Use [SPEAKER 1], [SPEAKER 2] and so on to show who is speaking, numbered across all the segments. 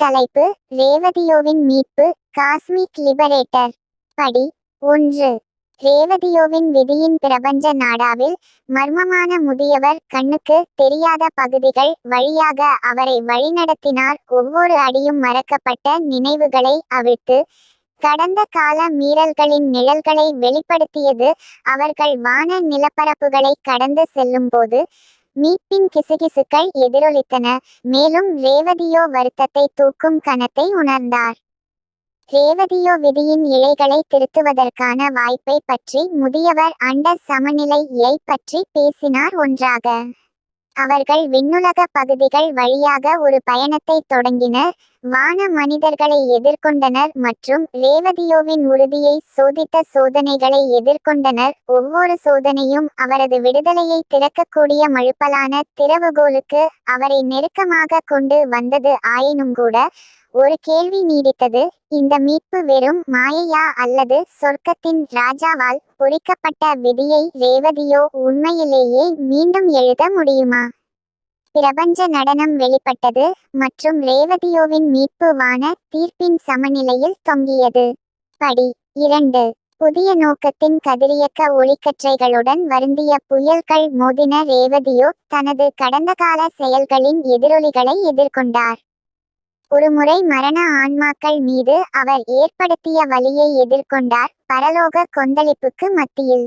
[SPEAKER 1] தலைப்பு: ரேவதியோவின் மீட்பு, cosmic liberator. படி 1. ரேவதியோவின் விதியின் பிரபஞ்ச நாடாவில் மர்மமான முதியவர் கண்ணுக்கு தெரியாத பகுதிகள் வழியாக அவரை வழிநடத்தினார். ஒவ்வொரு அடியும் மறக்கப்பட்ட நினைவுகளை அவிழ்த்து கடந்த கால மீறல்களின் நிழல்களை வெளிப்படுத்தியது. அவர்கள் வான நிலப்பரப்புகளை கடந்து செல்லும்போது மீட்பின் கிசுகிசுக்கள் எதிரொலித்தன. மேலும் ரேவதியோ வருத்தத்தை தூக்கும் கணத்தை உணர்ந்தார். ரேவதியோ விதியின் இழைகளை திருத்துவதற்கான வாய்ப்பை பற்றி முதியவர் அண்ட சமநிலையை பற்றி பேசினார். ஒன்றாக அவர்கள் விண்ணுலக பகுதிகள் வழியாக ஒரு பயணத்தை தொடங்கினர், வான மனிதர்களை எதிர்கொண்டனர் மற்றும் ரேவதியோவின் உறுதியை சோதித்த சோதனைகளை எதிர்கொண்டனர். ஒவ்வொரு சோதனையும் அவரது விடுதலையை திறக்கக்கூடிய மழுப்பலான திறவுகோலுக்கு அவரை நெருக்கமாக கொண்டு வந்தது. ஆயினும்கூட ஒரு கேள்வி நீடித்தது: இந்த மீட்பு வெறும் மாயையா அல்லது சொர்க்கத்தின் ராஜாவால் பொறிக்கப்பட்ட விதியை ரேவதியோ உண்மையிலேயே மீண்டும் எழுத முடியுமா? பிரபஞ்ச நடனம் வெளிப்பட்டது மற்றும் ரேவதியோவின் மீட்பு வான தீர்ப்பின் சமநிலையில் தொங்கியது. படி 2. புதிய நோக்கத்தின் கதிரியக்க ஒளிக்கற்றைகளுடன் வருந்திய புயல்கள் மோதின. ரேவதியோ தனது கடந்தகால செயல்களின் எதிரொலிகளை எதிர்கொண்டார். ஒருமுறை மரண ஆன்மாக்கள் மீது அவர் ஏற்படுத்திய வலியை எதிர்கொண்டார். பரலோக கொந்தளிப்புக்கு மத்தியில்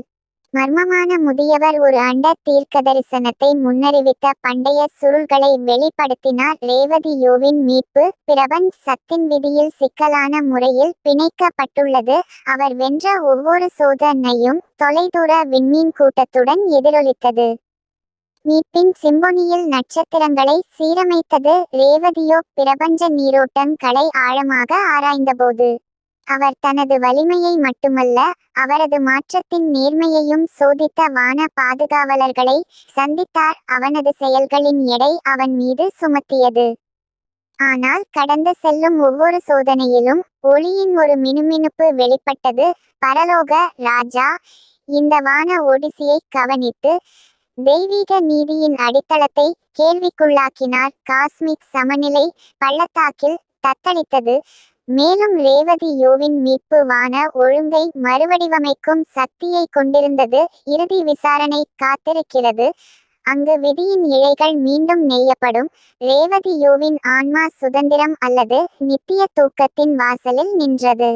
[SPEAKER 1] மர்மமான முதியவர் ஒரு அண்ட தீர்க்கதரிசனத்தை முன்னறிவித்த பண்டைய சுருள்களை வெளிப்படுத்தினார். ரேவதியோவின் மீட்பு பிரபஞ்சத்தின் விதியில் சிக்கலான முறையில் பிணைக்கப்பட்டுள்ளது. அவர் வென்ற ஒவ்வொரு சோதனையும் தொலைதூர விண்மீன் கூட்டத்துடன் எதிரொலித்தது. மீட்பின் சிம்பொனியில் நட்சத்திரங்களை சீரமைத்தது. ரேவதியோ பிரபஞ்ச நீரோட்டங்களை ஆழமாக ஆராய்ந்தபோது அவர் தனது வலிமையை மட்டுமல்ல, அவரது மாற்றத்தின் நேர்மையையும் சோதித்த வான பாதுகாவலர்களை சந்தித்தார். அவனது செயல்களின் எடை அவன் மீது சுமத்தியது. ஆனால் கடந்து செல்லும் ஒவ்வொரு சோதனையிலும் ஒளியின் ஒரு மினுமினுப்பு வெளிப்பட்டது. பரலோக ராஜா இந்த வான ஒடிசியை கவனித்து தெய்வீக நீதியின் அடித்தளத்தை கேள்விக்குள்ளாக்கினார். காஸ்மிக் சமநிலை பள்ளத்தாக்கில் தத்தளித்தது. மேலும் ரேவதியோவின் மீட்பு வான ஒழுங்கை மறுவடிவமைக்கும் சக்தியை கொண்டிருந்தது. இறுதி விசாரணை காத்திருக்கிறது, அங்கு விதியின் இழைகள் மீண்டும் நெய்யப்படும். ரேவதியோவின் ஆன்மா சுதந்திரம் அல்லது நித்திய தூக்கத்தின் வாசலில் நின்றது.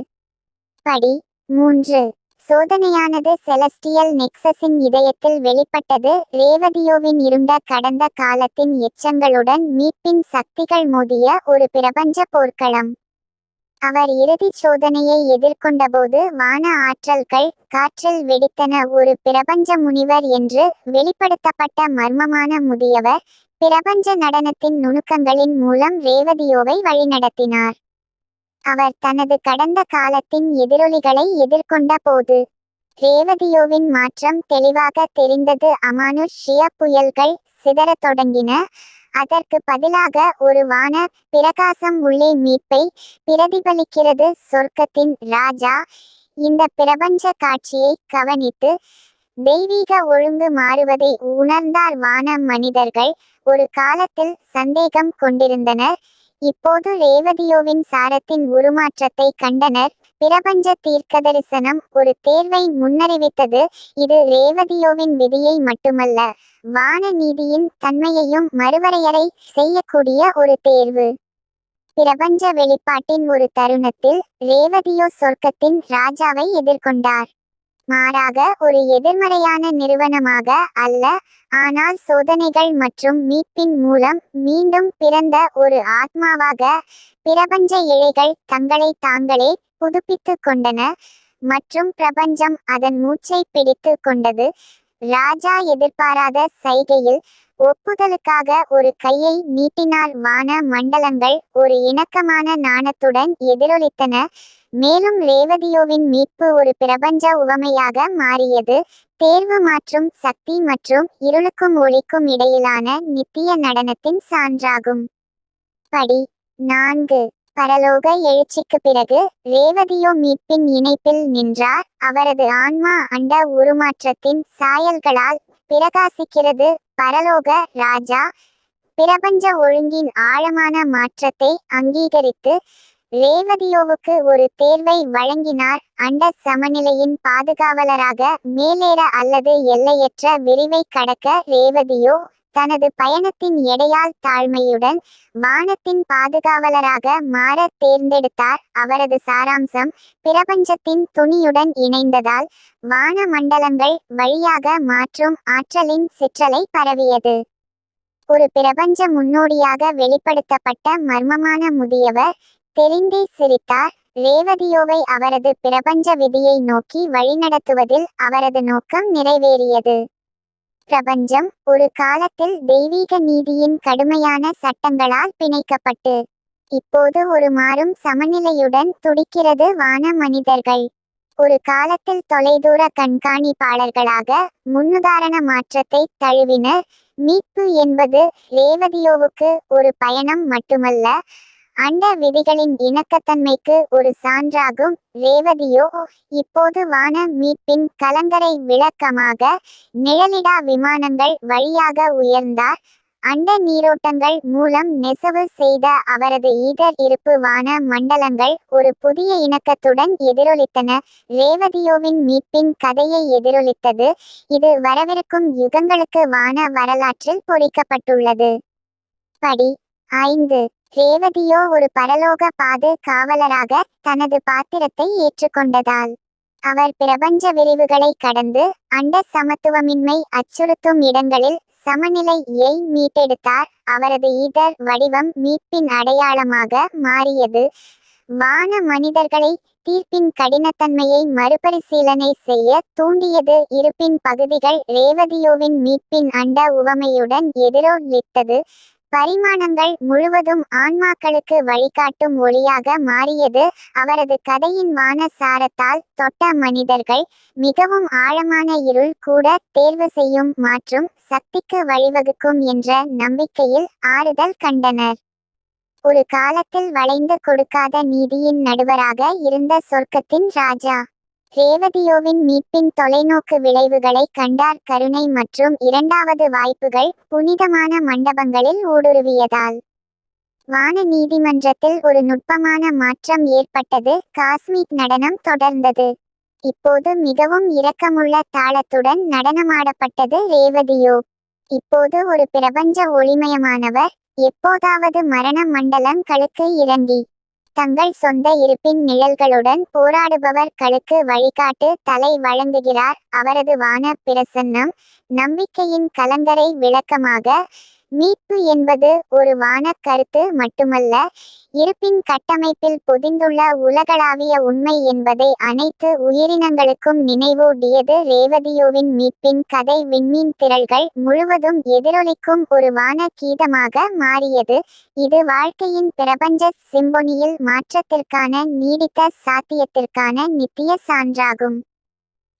[SPEAKER 1] படி 3. சோதனையானது செலஸ்டியல் நெக்சஸின் இதயத்தில் வெளிப்பட்டது. ரேவதியோவின் இருண்ட கடந்த காலத்தின் எச்சங்களுடன் மீட்பின் சக்திகள் மோதிய ஒரு பிரபஞ்ச போர்க்களம். அவர் இறுதிச் சோதனையை எதிர்கொண்டபோது வான ஆற்றல்கள் காற்றில் வெடித்தன. ஒரு பிரபஞ்ச முனிவர் என்று வெளிப்படுத்தப்பட்ட மர்மமான முதியவர் பிரபஞ்ச நடனத்தின் நுணுக்கங்களின் மூலம் ரேவதியோவை வழிநடத்தினார். அவர் தனது கடந்த காலத்தின் எதிரொலிகளை எதிர்கொண்ட போது ரேவதியோவின் மாற்றம் தெளிவாக தெரிந்தது. அமானுஷ்ய புயல்கள் சிதறத் தொடங்கின. அதற்கு பதிலாக ஒரு வான பிரகாசம் உள்ளே மீட்பை பிரதிபலிக்கிறது. சொர்க்கத்தின் ராஜா இந்த பிரபஞ்ச காட்சியை கவனித்து தெய்வீக ஒழுங்கு மாறுவதை உணர்ந்தார். வான மனிதர்கள் ஒரு காலத்தில் சந்தேகம் கொண்டிருந்தனர், இப்போது ரேவதியோவின் சாரத்தின் உருமாற்றத்தை கண்டனர். பிரபஞ்ச தீர்க்கதரிசனம் ஒரு தேர்வை முன்னறிவித்தது. இது ரேவதியோவின் விதியை மட்டுமல்ல, வான நீதியின் தன்மையையும் மறுவரையறை செய்யக்கூடிய ஒரு தேர்வு. பிரபஞ்ச வெளிப்பாட்டின் ஒரு தருணத்தில் ரேவதியோ சொர்க்கத்தின் ராஜாவை எதிர்கொண்டார். மாறாக ஒரு எதிர்மறையான நிறுவனமாக அல்ல, ஆனால் சோதனைகள் மற்றும் மீட்பின் மூலம் மீண்டும் பிறந்த ஒரு ஆத்மாவாக. பிரபஞ்ச இழைகள் தங்களை தாங்களே புதுப்பித்து கொண்டன மற்றும் பிரபஞ்சம் அதன் மூச்சை பிடித்து கொண்டது. ராஜா எதிர்பாராத சைகையில் ஒப்புதலுக்காக ஒரு கையை நீட்டினார். வான மண்டலங்கள் ஒரு இணக்கமான நாணத்துடன் எதிரொலித்தன. மேலும் ரேவதியோவின் மீட்பு ஒரு பிரபஞ்ச உவமையாக மாறியது, தேர்வு மாற்றும் சக்தி மற்றும் இருளுக்கும் ஒளிக்கும் இடையிலான நித்திய நடனத்தின் சான்றாகும். படி 4. பரலோக எழுச்சிக்கு பிறகு ரேவதியோ மீட்பின் இணைப்பில் நின்றார். அவரது ஆன்மா அண்ட உருமாற்றத்தின் சாயல்களால் பிரகாசிக்கிறது. பரலோக ராஜா பிரபஞ்ச ஒழுங்கின் ஆழமான மாற்றத்தை அங்கீகரித்து ரேவதியோவுக்கு ஒரு தேர்வை வழங்கினார். அண்ட சமநிலையின் பாதுகாவலராக மேலேற அல்லது எல்லையற்ற விரிவை கடக்க ரேவதியோ தனது பயணத்தின் எடையால் தாழ்மையுடன் வானத்தின் பாதுகாவலராக மாற தேர்ந்தெடுத்தார். அவரது சாராம்சம் பிரபஞ்சத்தின் துணியுடன் இணைந்ததால் வான மண்டலங்கள் வழியாக மாற்றும் ஆற்றலின் சிற்றலை பரவியது. ஒரு பிரபஞ்ச முன்னோடியாக வெளிப்படுத்தப்பட்ட மர்மமான முதியவர் தெரிந்தே சிரித்தார். ரேவதியோவை அவரது பிரபஞ்ச விதியை நோக்கி வழிநடத்துவதில் அவரது நோக்கம் நிறைவேறியது. பிரபஞ்சம் ஒரு காலத்தில் தெய்வீக நீதியின் கடுமையான சட்டங்களால் பிணைக்கப்பட்டு இப்போது ஒரு மாறும் சமநிலையுடன் துடிக்கிறது. வான மனிதர்கள் ஒரு காலத்தில் தொலைதூர கண்காணிப்பாளர்களாக முன்னுதாரண மாற்றத்தை தழுவினர். மீட்பு என்பது ரேவதியோவுக்கு ஒரு பயணம் மட்டுமல்ல, அண்ட விதிகளின் இணக்கத்தன்மைக்கு ஒரு சான்றாகும். ரேவதியோ இப்போது வான மீட்பின் கலங்கரை விளக்கமாக நிழலிடா விமானங்கள் வழியாக உயர்ந்தார். அண்ட நீரோட்டங்கள் மூலம் நெசவு செய்த அவரது ஈதர் இருப்பு வான மண்டலங்கள் ஒரு புதிய இணக்கத்துடன் எதிரொலித்தன. ரேவதியோவின் மீட்பின் கதையை எதிரொலித்தது. இது வரவிருக்கும் யுகங்களுக்கு வான வரலாற்றில் பொறிக்கப்பட்டுள்ளது. படி 5. ரேவதியோ ஒரு பரலோக பாது காவலராக தனது பாத்திரத்தை ஏற்றுக்கொண்டதால் அவர் பிரபஞ்ச விரிவுகளை கடந்து அண்ட சமத்துவமின்மை அச்சுறுத்தும் இடங்களில் சமநிலையை மீட்டெடுத்தார். அவரது ஈதர் வடிவம் மீட்பின் அடையாளமாக மாறியது. வான மனிதர்களை தீர்ப்பின் கடினத்தன்மையை மறுபரிசீலனை செய்ய தூண்டியது. இருப்பின் பகுதிகள் ரேவதியோவின் மீட்பின் அண்ட உவமையுடன் எதிரொலித்தது. பரிமாணங்கள் முழுவதும் ஆன்மாக்களுக்கு வழிகாட்டும் ஒளியாக மாறியது. அவரது கதையின் வான சாரத்தால் தொட்ட மனிதர்கள் மிகவும் ஆழமான இருள் கூட தேர்வு செய்யும் மாற்றும் சக்திக்கு வழிவகுக்கும் என்ற நம்பிக்கையில் ஆறுதல் கண்டனர். ஒரு காலத்தில் வளைந்து கொடுக்காத நீதியின் நடுவராக இருந்த சொர்க்கத்தின் ராஜா ரேவதியோவின் மீட்பின் தொலைநோக்கு விளைவுகளை கண்டார். கருணை மற்றும் இரண்டாவது வாய்ப்புகள் புனிதமான மண்டபங்களில் ஊடுருவியதால் வான நீதிமன்றத்தில் ஒரு நுட்பமான மாற்றம் ஏற்பட்டது. காஸ்மிக் நடனம் தொடர்ந்தது. இப்போது மிகவும் இரக்கமுள்ள தாளத்துடன் நடனமாடப்பட்டது. ரேவதியோ இப்போது ஒரு பிரபஞ்ச ஒளிமயமானவர். எப்போதாவது மரண மண்டலங்களுக்கு இறங்கி தங்கள் சொந்த இருப்பின் நிழல்களுடன் போராடுபவர்களுக்கு வழிகாட்டு தலை வழங்குகிறார். அவரது வான பிரசன்னம் நம்பிக்கையின் கலங்கரை விளக்கமாக. மீட்பு என்பது ஒரு வான கருத்து மட்டுமல்ல, இருப்பின் கட்டமைப்பில் பொதிந்துள்ள உலகளாவிய உண்மை என்பதை அனைத்து உயிரினங்களுக்கும் நினைவூட்டியது. ரேவதியோவின் மீட்பின் கதை விண்மீன் திரள்கள் முழுவதும் எதிரொலிக்கும் ஒரு வான கீதமாக மாறியது. இது வாழ்க்கையின் பிரபஞ்ச சிம்பொனியில் மாற்றத்திற்கான நீடித்த சாத்தியத்திற்கான நித்திய சான்றாகும்.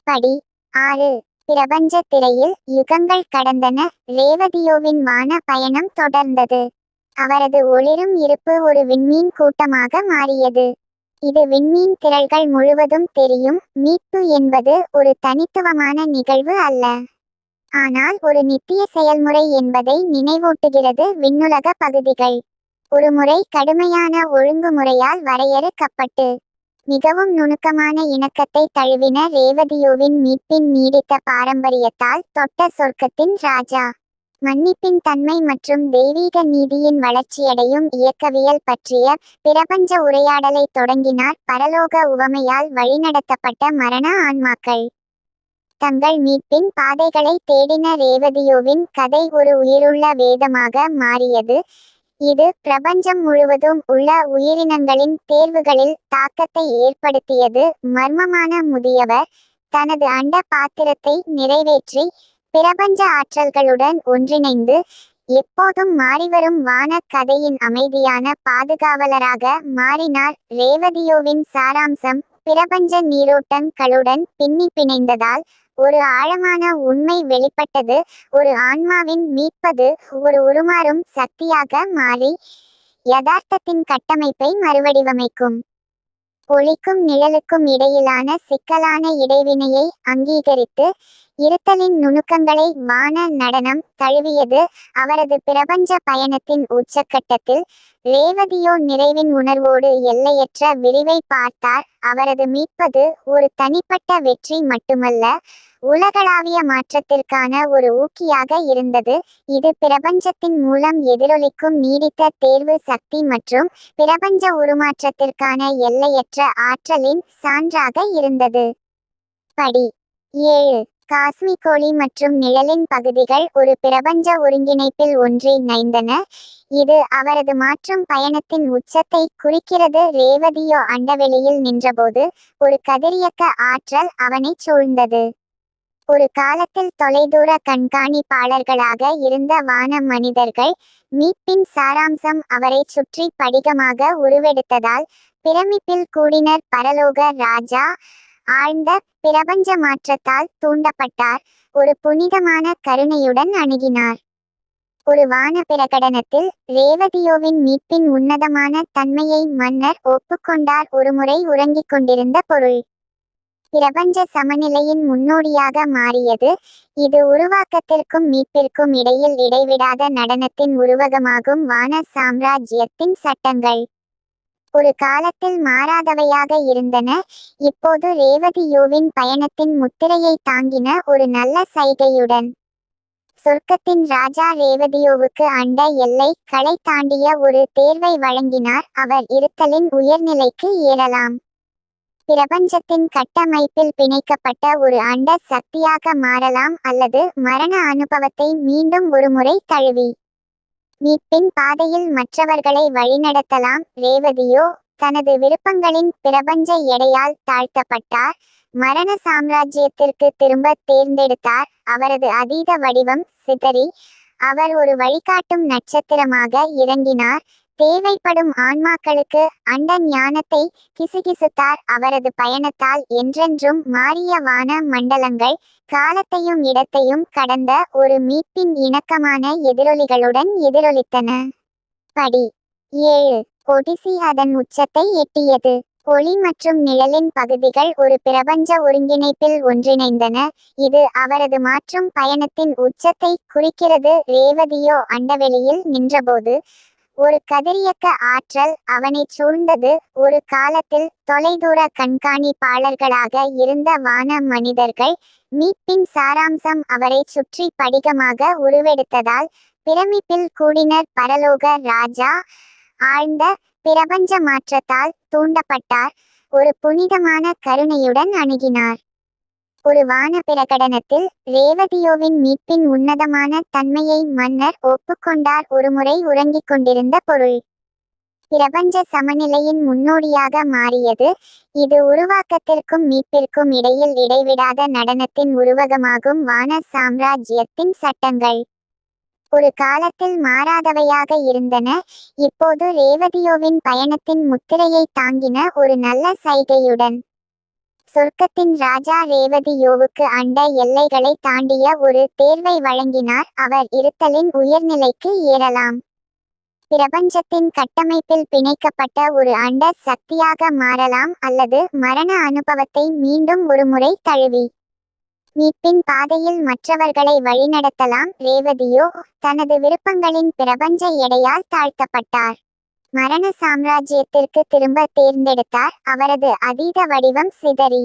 [SPEAKER 1] படி 6. பிரபஞ்ச திரையில் யுகங்கள் கடந்தன. ரேவதியோவின் வான பயணம் தொடர்ந்தது. அவரது ஒளிரும் இருப்பு ஒரு விண்மீன் கூட்டமாக மாறியது. இது விண்மீன் திரள்கள் முழுவதும் தெரியும். மீட்பு என்பது ஒரு தனித்துவமான நிகழ்வு அல்ல, ஆனால் ஒரு நித்திய செயல்முறை என்பதை நினைவூட்டுகிறது. விண்ணுலக பகுதிகள் ஒருமுறை கடுமையான ஒழுங்குமுறையால் வரையறுக்கப்பட்டு மிகவும் நுணுக்கமான இணக்கத்தை தழுவின. ரேவதியோவின் மீட்பின் நீடித்த பாரம்பரியத்தால் தொட்ட சொர்க்கத்தின் ராஜா மன்னிப்பின் தன்மை மற்றும் தெய்வீக நீதியின் வளர்ச்சியடையும் இயக்கவியல் பற்றிய பிரபஞ்ச உரையாடலை தொடங்கினார். பரலோக உவமையால் வழிநடத்தப்பட்ட மரண ஆன்மாக்கள் தங்கள் மீட்பின் பாதைகளை தேடின. ரேவதியோவின் கதை ஒரு உயிருள்ள வேதமாக மாறியது. இது பிரபஞ்சம் முழுவதும் உள்ள உயிரினங்களின் தேர்வுகளில் தாக்கத்தை ஏற்படுத்தியது. மர்மமான முதியவர் தனது அண்ட பாத்திரத்தை நிறைவேற்றி பிரபஞ்ச ஆற்றல்களுடன் ஒன்றிணைந்து எப்போதும் மாறிவரும் வான கதையின் அமைதியான பாதுகாவலராக மாறினார். ரேவதியோவின் சாராம்சம் பிரபஞ்ச நீரோட்டங்களுடன் பின்னி பிணைந்ததால் ஒரு ஆழமான உண்மை வெளிப்பட்டது. ஒரு ஆன்மாவின் மீட்பது ஒரு உருமாறும் சக்தியாக மாறி யதார்த்தத்தின் கட்டமைப்பை மறுவடிவமைக்கும். ஒளிக்கும் நிழலுக்கும் இடையிலான சிக்கலான இடைவினையை அங்கீகரித்து இருத்தலின் நுணுக்கங்களை வான நடனம் தழுவியது. அவரது பிரபஞ்ச பயணத்தின் உச்சக்கட்டத்தில் ரேவதியோ நிறைவின் உணர்வோடு எல்லையற்ற விரிவை பார்த்தார். அவரது மீட்பது ஒரு தனிப்பட்ட வெற்றி மட்டுமல்ல, உலகளாவிய மாற்றத்திற்கான ஒரு ஊக்கியாக இருந்தது. இது பிரபஞ்சத்தின் மூலம் எதிரொலிக்கும் நீடித்த தேர்வு சக்தி மற்றும் பிரபஞ்ச உருமாற்றத்திற்கான எல்லையற்ற ஆற்றலின் சான்றாக இருந்தது. படி 7. காஸ்மிக் ஒளி மற்றும் நிழலின் பகுதிகள் ஒரு பிரபஞ்ச ஒருங்கிணைப்பில் ஒன்றிணைந்தன. இது அவரது மாற்றும் பயணத்தின் உச்சத்தை குறிக்கிறது. ரேவதியோ அண்டவெளியில் நின்றபோது ஒரு கதிரியக்க ஆற்றல் அவனைச் சூழ்ந்தது. ஒரு காலத்தில் தொலைதூர கண்காணிப்பாளர்களாக இருந்த வான மனிதர்கள் மீட்பின் சாராம்சம் அவரைச் சுற்றி படிகமாக உருவெடுத்ததால் பிரமிப்பில் கூடினர். பரலோக ராஜா ஆழ்ந்த பிரபஞ்ச மாற்றத்தால் தூண்டப்பட்டார். ஒரு புனிதமான கருணையுடன் அணுகினார். ஒரு வான பிரகடனத்தில் ரேவதியோவின் மீட்பின் உன்னதமான தன்மையை மன்னர் ஒப்புக்கொண்டார். ஒருமுறை உறங்கிக் கொண்டிருந்த பொருள் பிரபஞ்ச சமநிலையின் முன்னோடியாக மாறியது. இது உருவாக்கத்திற்கும் மீட்பிற்கும் இடையில் இடைவிடாத நடனத்தின் உருவகமாகும். வான சாம்ராஜ்யத்தின் சட்டங்கள் ஒரு காலத்தில் மாறாதவையாக இருந்தன. இப்போது ரேவதியோவின் பயணத்தின் முத்திரையை தாங்கின. ஒரு நல்ல சைகையுடன் சொர்க்கத்தின் ராஜா ரேவதியோவுக்கு அண்ட எல்லைகளை தாண்டிய ஒரு தேர்வை வழங்கினார். அவர் இருத்தலின் உயர்நிலைக்கு ஏறலாம். பிரபஞ்சத்தின் கட்டமைப்பில் பிணைக்கப்பட்ட ஒரு அண்ட சக்தியாக மாறலாம், அல்லது மரண அனுபவத்தை மீண்டும் ஒருமுறை தழுவி மீட்பின் பாதையில் மற்றவர்களை வழிநடத்தலாம். ரேவதியோ தனது விருப்பங்களின் பிரபஞ்ச எடையால் தாழ்த்தப்பட்டார். மரண சாம்ராஜ்யத்திற்கு திரும்ப தேர்ந்தெடுத்தார். அவரது அதீத வடிவம் சிதறி அவர் ஒரு வழிகாட்டும் நட்சத்திரமாக இறங்கினார். தேவைப்படும் ஆன்மாக்களுக்கு அண்ட ஞானத்தை கிசுகிசுத்தார். அவரது பயணத்தால் என்றென்றும் மாறிய வான மண்டலங்கள் காலத்தையும் இடத்தையும் கடந்த ஒரு மீட்பின் இணக்கமான எதிரொலிகளுடன் எதிரொலித்தன. படி 7. ஒடிசி அதன் உச்சத்தை எட்டியது. ஒளி மற்றும் நிழலின் பகுதிகள் ஒரு பிரபஞ்ச ஒருங்கிணைப்பில் ஒன்றிணைந்தன. இது அவரது மாற்றும் பயணத்தின் உச்சத்தை குறிக்கிறது. ரேவதியோ அண்டவெளியில் நின்றபோது ஒரு கதிரியக்க ஆற்றல் அவனைச் சூழ்ந்தது. ஒரு காலத்தில் தொலைதூர கண்காணிப்பாளர்களாக இருந்த வான மனிதர்கள் மீட்பின் சாராம்சம் அவரைச் சுற்றி படிகமாக உருவெடுத்ததால் பிரமிப்பில் கூடினர். பரலோக ராஜா ஆழ்ந்த பிரபஞ்ச மாற்றத்தால் தூண்டப்பட்டார். ஒரு புனிதமான கருணையுடன் அணுகினார். ஒரு வான பிரகடனத்தில் ரேவதியோவின் மீட்பின் உன்னதமான தன்மையை மன்னர் ஒப்புக்கொண்டார். ஒருமுறை உறங்கிக் கொண்டிருந்த பொருள் பிரபஞ்ச சமநிலையின் முன்னோடியாக மாறியது. இது உருவாக்கத்திற்கும் மீட்பிற்கும் இடையில் இடைவிடாத நடனத்தின் உருவகமாகும். வான சாம்ராஜ்யத்தின் சட்டங்கள் ஒரு காலத்தில் மாறாதவையாக இருந்தன. இப்போது ரேவதியோவின் பயணத்தின் முத்திரையை தாங்கின. ஒரு நல்ல சைகையுடன் சொர்க்கத்தின் ராஜா ரேவதியோவுக்கு அண்ட எல்லைகளை தாண்டிய ஒரு தேர்வை வழங்கினார். அவர் இருத்தலின் உயர்நிலைக்கு ஏறலாம். பிரபஞ்சத்தின் கட்டமைப்பில் பிணைக்கப்பட்ட ஒரு அண்ட சக்தியாக மாறலாம், அல்லது மரண அனுபவத்தை மீண்டும் ஒருமுறை தழுவி மீட்பின் பாதையில் மற்றவர்களை வழிநடத்தலாம். ரேவதியோ தனது விருப்பங்களின் பிரபஞ்ச எடையால் தாழ்த்தப்பட்டார். மரண சாம்ராஜ்யத்திற்கு திரும்ப தேர்ந்தெடுத்தார். அவரது அதீத வடிவம் சிதறி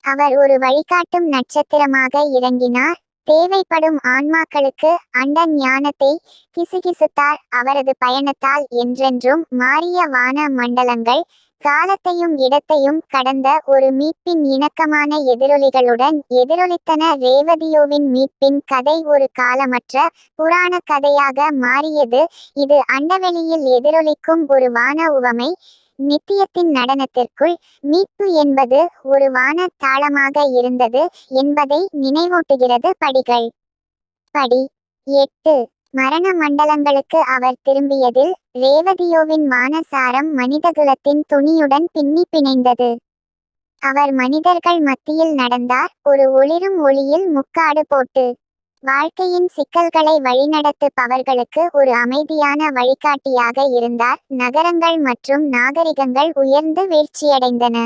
[SPEAKER 1] அவர் ஒரு வழிகாட்டும் நட்சத்திரமாக இறங்கினார். தேவைப்படும் ஆன்மாக்களுக்கு அண்ட ஞானத்தை கிசுகிசுத்தார். அவரது பயணத்தால் என்றென்றும் மாறிய வான மண்டலங்கள் காலத்தையும் இடத்தையும் கடந்த ஒரு மீட்பின் இணக்கமான எதிரொலிகளுடன் எதிரொலித்தன. ரேவதியோவின் மீட்பின் கதை ஒரு காலமற்ற புராண கதையாக மாறியது. இது அண்டவெளியில் எதிரொலிக்கும் ஒரு வான உவமை. நித்தியத்தின் நடனத்திற்குள் மீட்பு என்பது ஒரு வான தாளமாக இருந்தது என்பதை நினைவூட்டுகிறது. படிகள். படி 8. மரண மண்டலங்களுக்கு அவர் திரும்பியதில் ரேவதியோவின் வானசாரம் மனிதகுலத்தின் துணியுடன் பின்னி பிணைந்தது. அவர் மனிதர்கள் மத்தியில் நடந்தார், ஒரு ஒளிரும் ஒளியில் முக்காடு போட்டு. வாழ்க்கையின் சிக்கல்களை வழிநடத்துபவர்களுக்கு ஒரு அமைதியான வழிகாட்டியாக இருந்தார். நகரங்கள் மற்றும் நாகரிகங்கள் உயர்ந்து வீழ்ச்சியடைந்தன,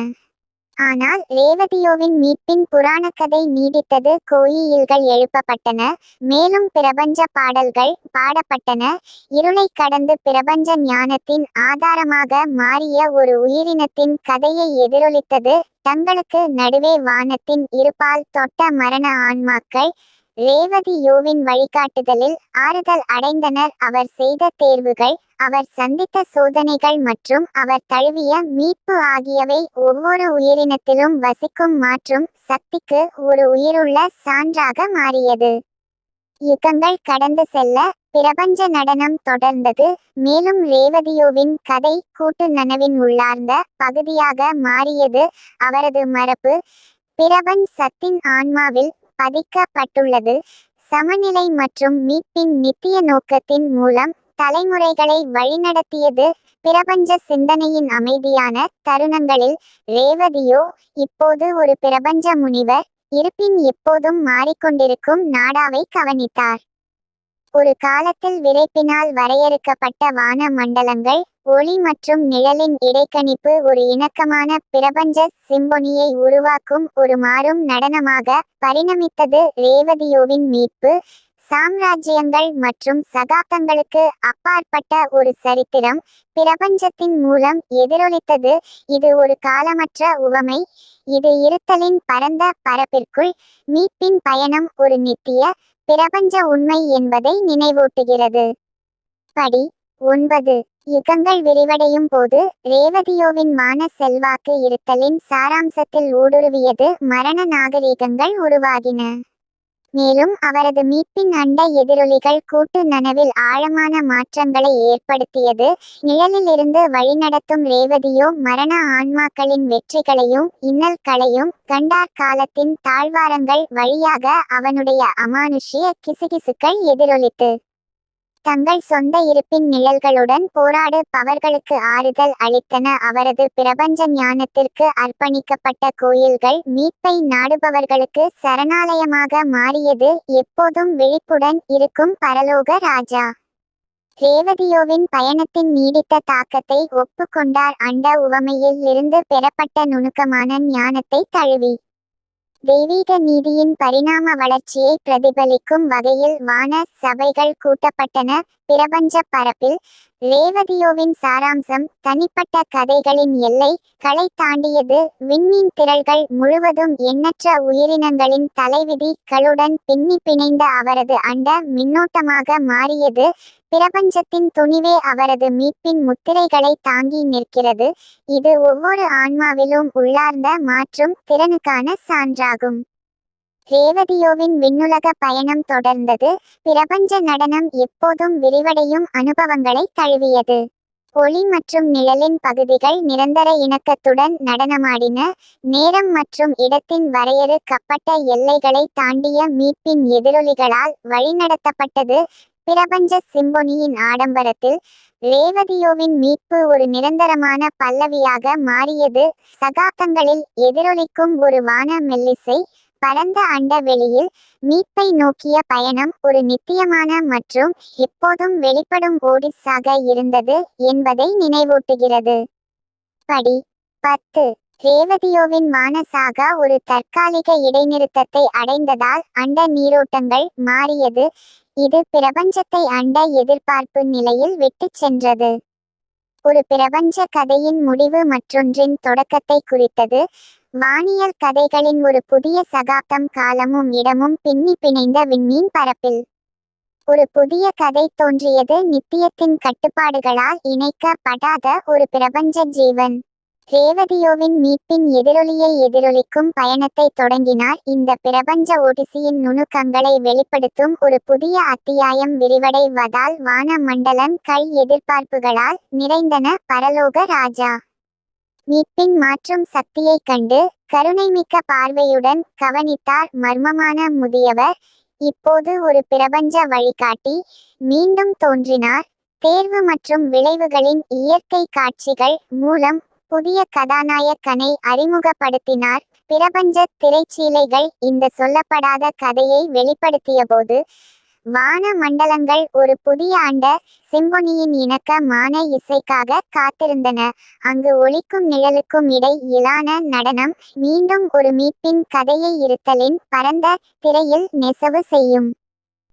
[SPEAKER 1] ஆனால் ரேவதியோவின் மீட்பின் புராணக்கதை நீடித்தது. கோயில்கள் எழுப்பப்பட்டன, மேலும் பிரபஞ்ச பாடல்கள் பாடப்பட்டன. இருளை கடந்து பிரபஞ்ச ஞானத்தின் ஆதாரமாக மாறிய ஒரு உயிரினத்தின் கதையை எதிரொலித்தது. தங்களுக்கு நடுவே வானத்தின் இருபால் தொட்ட மரண ஆன்மாக்கள் ரேவதியோவின் வழிகாட்டுதலில் ஆறுதல் அடைந்தனர். அவர் செய்த தேர்வுகள், அவர் சந்தித்த சோதனைகள் மற்றும் அவர் தழுவிய மீட்பு ஆகியவை ஒவ்வொரு உயிரினத்திலும் வசிக்கும் மாற்றும் சக்திக்கு ஒரு உயிருள்ள சான்றாக மாறியது. யுகங்கள் கடந்து செல்ல பிரபஞ்ச நடனம் தொடர்ந்தது, மேலும் ரேவதியோவின் கதை கூட்டு நனவின் உள்ளார்ந்த பகுதியாக மாறியது. அவரது மரபு பிரபஞ்சத்தின் ஆன்மாவில் பதிக்கப்பட்டுள்ளது, சமநிலை மற்றும் மீட்பின் நித்திய நோக்கத்தின் மூலம் தலைமுறைகளை வழிநடத்தியது. பிரபஞ்ச சிந்தனையின் அமைதியான தருணங்களில் ரேவதியோ இப்போது ஒரு பிரபஞ்ச முனிவர், இருப்பின் எப்போதும் மாறிக்கொண்டிருக்கும் நாடாவை கவனித்தார். ஒரு காலத்தில் விரைப்பினால் வரையறுக்கப்பட்ட வான மண்டலங்கள், ஒளி மற்றும் நிழலின் இடைக்கணிப்பு ஒரு இணக்கமான பிரபஞ்ச சிம்பொனியை உருவாக்கும் ஒரு மாறும் நடனமாக பரிணமித்தது. ரேவதியோவின் மீட்பு சாம்ராஜ்யங்கள் மற்றும் சகாப்தங்களுக்கு அப்பாற்பட்ட ஒரு சரித்திரம் பிரபஞ்சத்தின் மூலம் எதிரொலித்தது. இது ஒரு காலமற்ற உவமை, இது இருத்தலின் பரந்த பரப்பிற்குள் மீட்பின் பயணம் ஒரு நித்திய பிரபஞ்ச உண்மை என்பதை நினைவூட்டுகிறது. படி 9. யுகங்கள் விரிவடையும் போது ரேவதியோவின் வான செல்வாக்கு இருத்தலின் சாராம்சத்தில் ஊடுருவியது. மரண நாகரிகங்கள் உருவாகின, மேலும் அவரது மீட்பின் அண்ட எதிரொலிகள் கூட்டு நனவில் ஆழமான மாற்றங்களை ஏற்படுத்தியது. நிழலிலிருந்து வழிநடத்தும் ரேவதியோ மரண ஆன்மாக்களின் வெற்றிகளையும் இன்னல்களையும் கண்டார். காலத்தின் தாழ்வாரங்கள் வழியாக அவனுடைய அமானுஷ்ய கிசுகிசுக்கள் எதிரொலித்து தங்கள் சொந்த இருப்பின் நிழல்களுடன் போராடுபவர்களுக்கு ஆறுதல் அளித்தன. அவரது பிரபஞ்ச ஞானத்திற்கு அர்ப்பணிக்கப்பட்ட கோயில்கள் மீட்பை நாடுபவர்களுக்கு சரணாலயமாக மாறியது. எப்போதும் விழிப்புடன் இருக்கும் பரலோக ராஜா ரேவதியோவின் பயணத்தின் நீடித்த தாக்கத்தை ஒப்புக்கொண்டார். அண்ட உவமையில் இருந்து பெறப்பட்ட நுணுக்கமான ஞானத்தை தழுவி தெய்வீக நீதியின் பரிணாம வளர்ச்சியை பிரதிபலிக்கும் வகையில் வான சபைகள் கூட்டப்பட்டன. பிரபஞ்ச பரப்பில் ரேவதியோவின் சாராம்சம் தனிப்பட்ட கதைகளின் எல்லை களை தாண்டியது. விண்மீன் திரள்கள் முழுவதும் எண்ணற்ற உயிரினங்களின் தலைவிதிகளுடன் பின்னி பிணைந்த அவரது அண்ட மின்னோட்டமாக மாறியது. பிரபஞ்சத்தின் துணிவே அவரது மீட்பின் முத்திரைகளை தாங்கி நிற்கிறது, இது ஒவ்வொரு ஆன்மாவிலும் உள்ளார்ந்த மாற்றும் திறனுக்கான சான்றாகும். ரேவதியோவின் விண்ணுலக பயணம் தொடர்ந்தது. பிரபஞ்ச நடனம் எப்போதும் விரிவடையும் அனுபவங்களை தழுவியது. ஒளி மற்றும் நிழலின் பகுதிகள் நிரந்தர இணக்கத்துடன் நடனமாடின. நேரம் மற்றும் இடத்தின் வரையறுக்கப்பட்ட எல்லைகளை தாண்டிய மீட்பின் எதிரொலிகளால் வழிநடத்தப்பட்டது. பிரபஞ்ச சிம்பொனியின் ஆடம்பரத்தில் ரேவதியோவின் மீட்பு ஒரு நிரந்தரமான பல்லவியாக மாறியது. சகாப்தங்களில் எதிரொலிக்கும் ஒரு வான மெல்லிசை, பரந்த அண்ட வெளியில் மீட்பை நோக்கிய பயணம் ஒரு நித்தியமான மற்றும் எப்போதும் வெளிப்படும் ஓடிஸாக இருந்தது என்பதை நினைவூட்டுகிறது. படி 10. ரேவதியோவின் வான சாகா ஒரு தற்காலிக இடைநிறுத்தத்தை அடைந்ததால் அண்ட நீரோட்டங்கள் மாறியது. இது பிரபஞ்சத்தை அண்ட எதிர்பார்ப்பு நிலையில் விட்டுச் சென்றது. ஒரு பிரபஞ்ச கதையின் முடிவு மற்றொன்றின் தொடக்கத்தை குறித்தது. வானியல் கதைகளின் ஒரு புதிய சகாப்தம் காலமும் இடமும் பின்னி பிணைந்த விண்மீன் பரப்பில் ஒரு புதிய கதை தோன்றியது. நித்தியத்தின் கட்டுப்பாடுகளால் இணைக்கப்படாத ஒரு பிரபஞ்ச ஜீவன் ரேவதியோவின் மீட்பின் எதிரொலியை எதிரொலிக்கும் பயணத்தை தொடங்கினார். இந்த பிரபஞ்ச ஓடிசியின் நுணுக்கங்களை வெளிப்படுத்தும் ஒரு புதிய அத்தியாயம் விரிவடைவதால் வான மண்டலங்கள் எதிர்பார்ப்புகளால் நிறைந்தன. பரலோக ராஜா மீட்பின் மாற்றும் சக்தியைக் கண்டு கருணைமிக்க பார்வையுடன் கவனித்தார். மர்மமான முதியவர் இப்போது ஒரு பிரபஞ்ச வழிகாட்டி மீண்டும் தோன்றினார். தேர்வு மற்றும் விளைவுகளின் இயற்கை காட்சிகள் மூலம் புதிய கதாநாயகனை அறிமுகப்படுத்தினார். பிரபஞ்ச திரைச்சீலைகள் இந்த சொல்லப்படாத கதையை வெளிப்படுத்தியபோது வான மண்டலங்கள் ஒரு புதிய ஆண்ட சிம்பொனியின் இணக்கமான இசைக்காக காத்திருந்தன. அங்கு ஒளிக்கும் நிழலுக்கும் இடையிலான நடனம் மீண்டும் ஒரு மீட்பின் கதையை இருத்தலின் பரந்த திரையில் நெசவு செய்யும்.